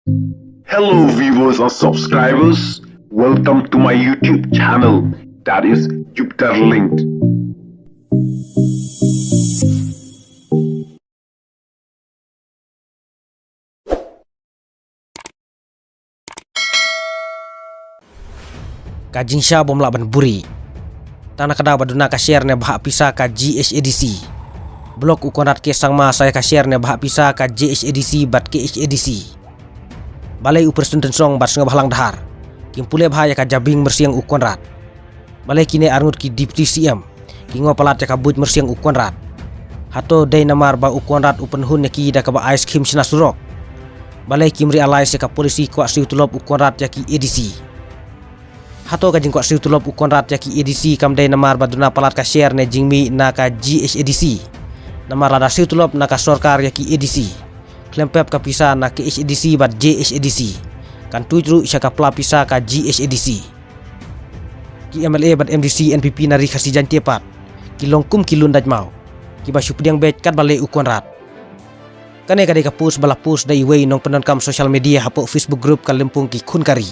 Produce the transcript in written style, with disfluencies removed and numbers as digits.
Hello viewers and subscribers, welcome to my YouTube channel, that is Jupiter Linked. Kajing sya bom laban buri tanah kada baduna ka share ne bahak pisa ka GHADC blok ukonat ke sangma saya ka share ne bahak pisa ka GHADC bat KHADC balai upersun tensong bat senga bahlang dahar kim pule bahaya ka jabing mersiang ukonrat balai kine arngut ki deputy CM kingo palat ka but mersiang ukonrat hato dai namar ba ukonrat upen hun ki da ka ba ice cream sina surok balai kimri alai se ka polisi kwa siu tulop ukonrat ya ki ADC hato kajing kwa siu tulop ukonrat ya ki ADC kamdai namar baduna palat ka share ne jingmi na ka GHADC namar lada siu tulop na ka sorkar ya ki ADC klempep ka pisa na ke HADC bat JHADC kan tuju isya ka pla pisa ka GHADC ki MLA bat MDC NPP nari khasi janti pat ki longkum ki lundaj mau ki ba syupiang bet kat balai ukonrat kane kadai ka post bala post dai wei nong penon kam social media hapo Facebook group ka lempung ki khun kari